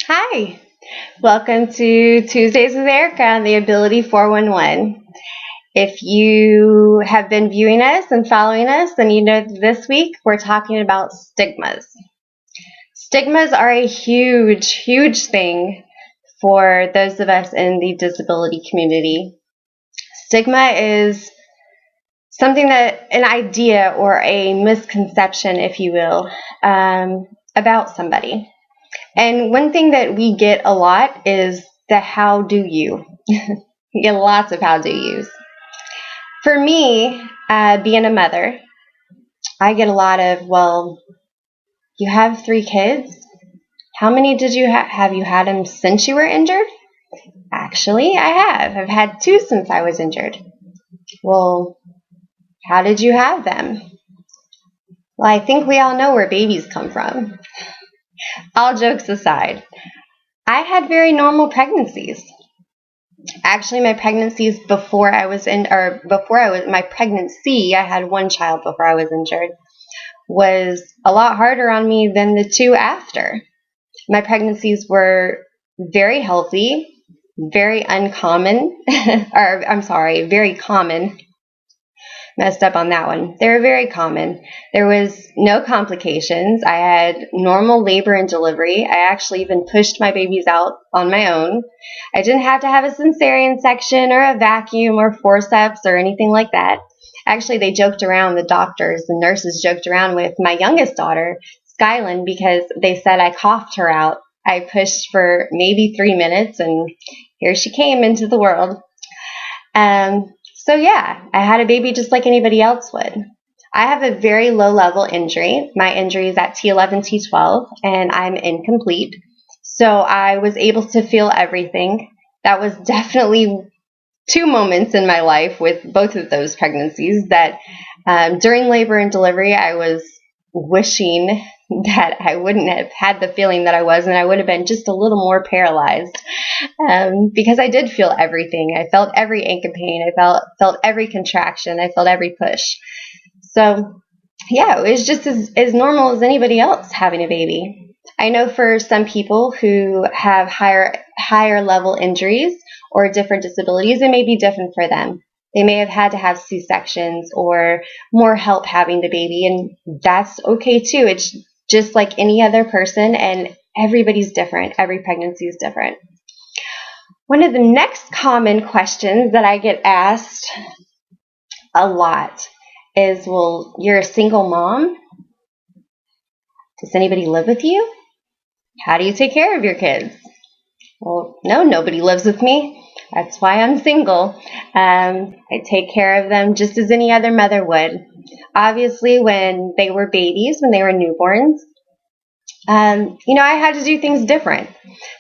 Hi, welcome to Tuesdays with Erica on the Ability 411. If you have been viewing us and following us, then you know this week we're talking about stigmas. Stigmas are a huge, huge thing for those of us in the disability community. Stigma is an idea or a misconception, if you will, about somebody. And one thing that we get a lot is the how do you. We get lots of how do yous. For me, being a mother, I get a lot of, well, you have 3 kids? How many did you have? Have you had them since you were injured? Actually, I have. I've had 2 since I was injured. Well, how did you have them? Well, I think we all know where babies come from. All jokes aside, I had very normal pregnancies. Actually, my pregnancies my pregnancy, I had 1 child before I was injured, was a lot harder on me than the 2 after. My pregnancies were very healthy, very uncommon, very common. Messed up on that one. They were very common. There was no complications. I had normal labor and delivery. I actually even pushed my babies out on my own. I didn't have to have a cesarean section or a vacuum or forceps or anything like that. Actually, they joked around, the nurses joked around with my youngest daughter, Skylin, because they said I coughed her out. I pushed for maybe 3 minutes, and here she came into the world. So yeah, I had a baby just like anybody else would. I have a very low level injury. My injury is at T11, T12, and I'm incomplete. So I was able to feel everything. That was definitely 2 moments in my life with both of those pregnancies that during labor and delivery, I was wishing that I wouldn't have had the feeling that I was, and I would have been just a little more paralyzed because I did feel everything. I felt every ache and pain. I felt every contraction. I felt every push. So yeah, it was just as normal as anybody else having a baby. I know for some people who have higher level injuries or different disabilities, it may be different for them. They may have had to have C-sections or more help having the baby, and that's okay too. It's just like any other person, and everybody's different. Every pregnancy is different. One of the next common questions that I get asked a lot is, well, you're a single mom? Does anybody live with you? How do you take care of your kids? Well, no, nobody lives with me. That's why I'm single. I take care of them just as any other mother would. Obviously, when they were babies, when they were newborns, I had to do things different.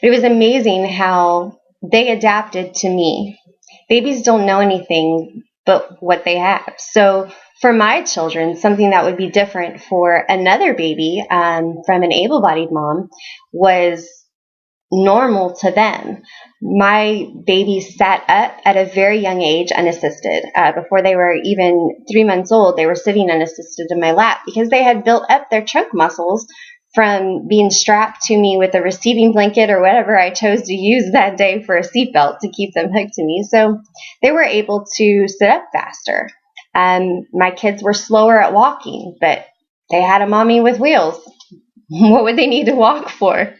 But it was amazing how they adapted to me. Babies don't know anything but what they have. So for my children, something that would be different for another baby from an able-bodied mom was normal to them. My babies sat up at a very young age unassisted. Before they were even 3 months old, they were sitting unassisted in my lap because they had built up their trunk muscles from being strapped to me with a receiving blanket or whatever I chose to use that day for a seatbelt to keep them hooked to me. So they were able to sit up faster. My kids were slower at walking, but they had a mommy with wheels. What would they need to walk for?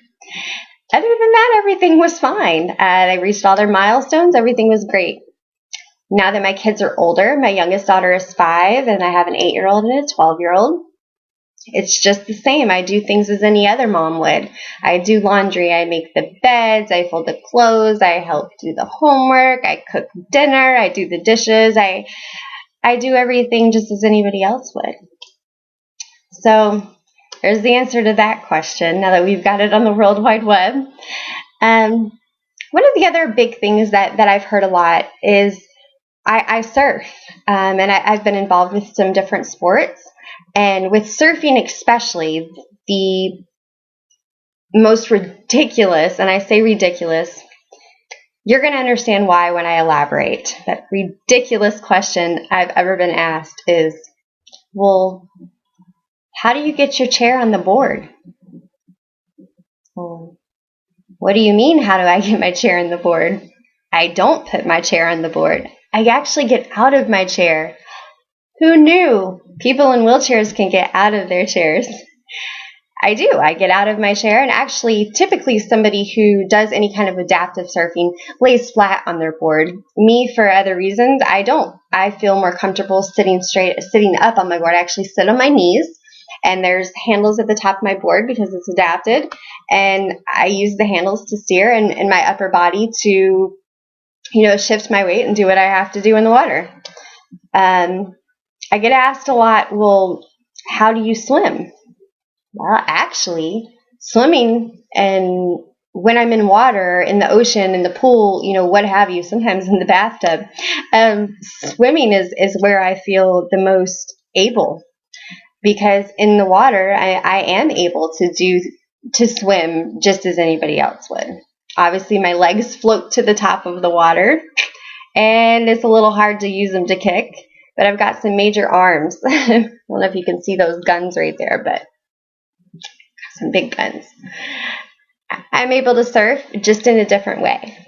Other than that, everything was fine. They reached all their milestones. Everything was great. Now that my kids are older, my youngest daughter is 5, and I have an 8-year-old and a 12-year-old. It's just the same. I do things as any other mom would. I do laundry. I make the beds. I fold the clothes. I help do the homework. I cook dinner. I do the dishes. I do everything just as anybody else would. So there's the answer to that question, now that we've got it on the World Wide Web. One of the other big things that I've heard a lot is I surf, and I've been involved with some different sports. And with surfing especially, the most ridiculous, and I say ridiculous, you're going to understand why when I elaborate. That ridiculous question I've ever been asked is, well, how do you get your chair on the board? Well, what do you mean, how do I get my chair in the board? I don't put my chair on the board. I actually get out of my chair. Who knew people in wheelchairs can get out of their chairs? I do. I get out of my chair, and actually, typically somebody who does any kind of adaptive surfing lays flat on their board. Me, for other reasons, I don't. I feel more comfortable sitting up on my board. I actually sit on my knees, and there's handles at the top of my board because it's adapted, and I use the handles to steer and my upper body to, shift my weight and do what I have to do in the water. I get asked a lot, well, how do you swim? Well, actually, swimming and when I'm in water, in the ocean, in the pool, what have you, sometimes in the bathtub, swimming is where I feel the most able, because in the water, I am able to swim just as anybody else would. Obviously, my legs float to the top of the water, and it's a little hard to use them to kick, but I've got some major arms. I don't know if you can see those guns right there, but some big guns. I'm able to surf just in a different way.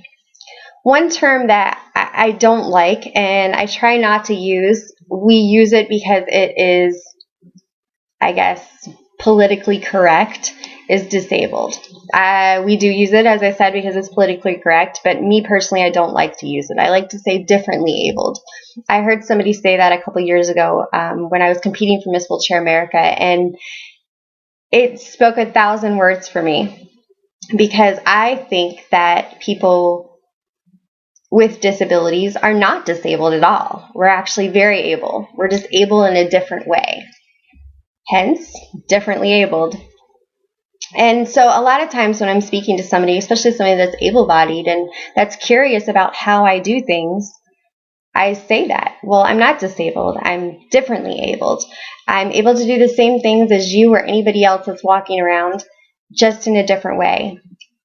One term that I don't like, and I try not to use, we use it because it is, I guess, politically correct, is disabled. We do use it, as I said, because it's politically correct, but me personally, I don't like to use it. I like to say differently abled. I heard somebody say that a couple years ago when I was competing for Miss Wheelchair America, and it spoke 1,000 words for me, because I think that people with disabilities are not disabled at all. We're actually very able. We're just able in a different way. Hence, differently abled. And so a lot of times when I'm speaking to somebody, especially somebody that's able-bodied and that's curious about how I do things, I say that. Well, I'm not disabled. I'm differently abled. I'm able to do the same things as you or anybody else that's walking around, just in a different way.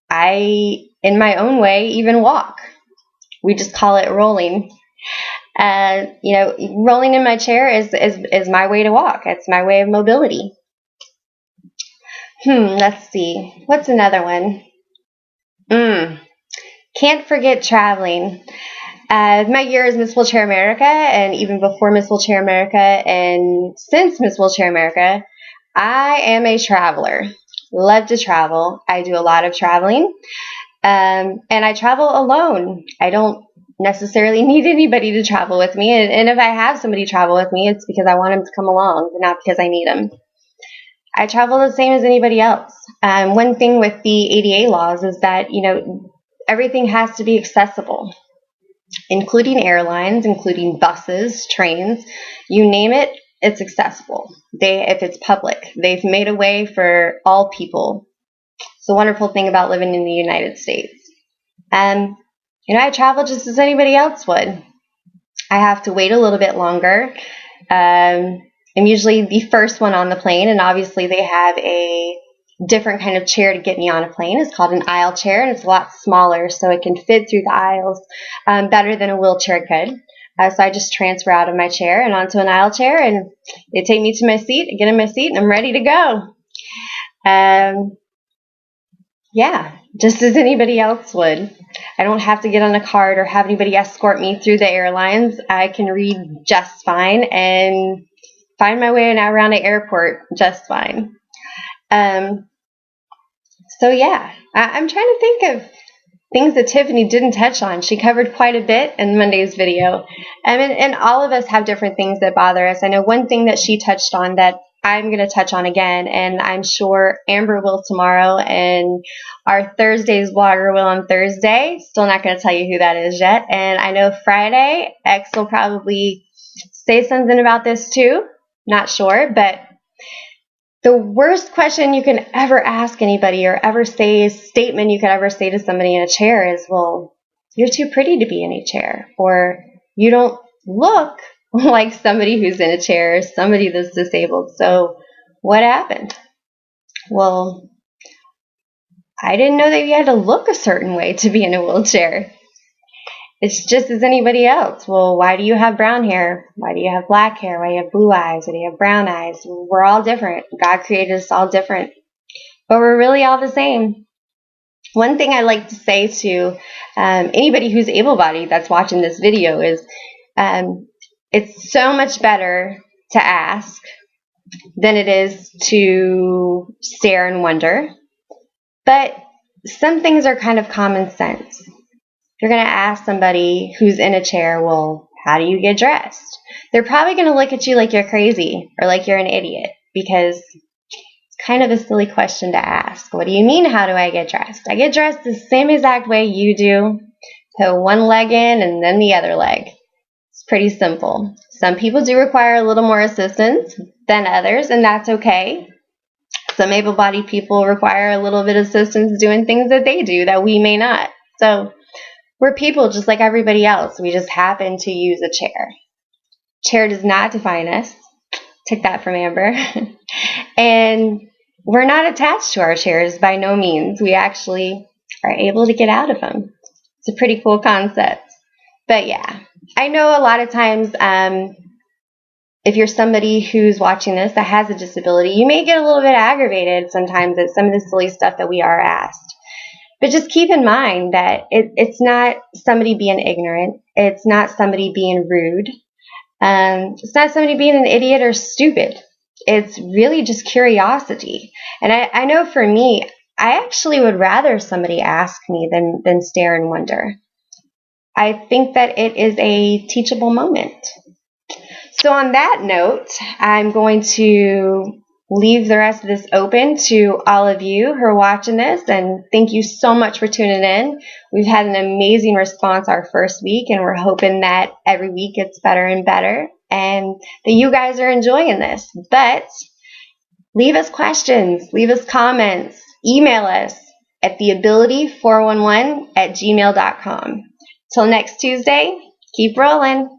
I, in my own way, even walk. We just call it rolling. Rolling in my chair is my way to walk. It's my way of mobility. Let's see. What's another one? Can't forget traveling. My year as Miss Wheelchair America, and even before Miss Wheelchair America, and since Miss Wheelchair America, I am a traveler. Love to travel. I do a lot of traveling, and I travel alone. I don't necessarily need anybody to travel with me, and if I have somebody travel with me, it's because I want them to come along, not because I need them. I travel the same as anybody else. One thing with the ADA laws is that, everything has to be accessible, including airlines, including buses, trains, you name it, it's accessible. If it's public, they've made a way for all people. It's a wonderful thing about living in the United States. I travel just as anybody else would. I have to wait a little bit longer. I'm usually the first one on the plane, and obviously they have a different kind of chair to get me on a plane. It's called an aisle chair, and it's a lot smaller, so it can fit through the aisles better than a wheelchair could. So I just transfer out of my chair and onto an aisle chair, and they take me to my seat, I get in my seat, and I'm ready to go. Just as anybody else would. I don't have to get on a cart or have anybody escort me through the airlines. I can read just fine and find my way around an airport just fine. I'm trying to think of things that Tiffany didn't touch on. She covered quite a bit in Monday's video. And all of us have different things that bother us. I know one thing that she touched on that I'm going to touch on again, and I'm sure Amber will tomorrow, and our Thursday's vlogger will on Thursday. Still not going to tell you who that is yet. And I know Friday, X will probably say something about this too. Not sure, but the worst question you can ever ask anybody or ever say a statement you could ever say to somebody in a chair is, well, you're too pretty to be in a chair, or you don't look like somebody who's in a chair, somebody that's disabled. So what happened? Well, I didn't know that you had to look a certain way to be in a wheelchair. It's just as anybody else. Well, why do you have brown hair? Why do you have black hair? Why do you have blue eyes? Why do you have brown eyes? We're all different. God created us all different. But we're really all the same. One thing I like to say to anybody who's able-bodied that's watching this video is it's so much better to ask than it is to stare and wonder. But some things are kind of common sense. You're going to ask somebody who's in a chair, well, how do you get dressed? They're probably going to look at you like you're crazy or like you're an idiot, because it's kind of a silly question to ask. What do you mean, how do I get dressed? I get dressed the same exact way you do. Put one leg in and then the other leg. It's pretty simple. Some people do require a little more assistance than others, and that's okay. Some able-bodied people require a little bit of assistance doing things that they do that we may not. So we're people just like everybody else. We just happen to use a chair. Chair does not define us. Took that from Amber. And we're not attached to our chairs by no means. We actually are able to get out of them. It's a pretty cool concept. But yeah, I know a lot of times if you're somebody who's watching this that has a disability, you may get a little bit aggravated sometimes at some of the silly stuff that we are asked. But just keep in mind that it's not somebody being ignorant. It's not somebody being rude. It's not somebody being an idiot or stupid. It's really just curiosity. And I know for me, I actually would rather somebody ask me than stare and wonder. I think that it is a teachable moment. So on that note, I'm going to leave the rest of this open to all of you who are watching this, and thank you so much for tuning in. We've had an amazing response our first week, and we're hoping that every week gets better and better, and that you guys are enjoying this. But leave us questions, leave us comments, email us at theability411@gmail.com. Till next Tuesday, keep rolling.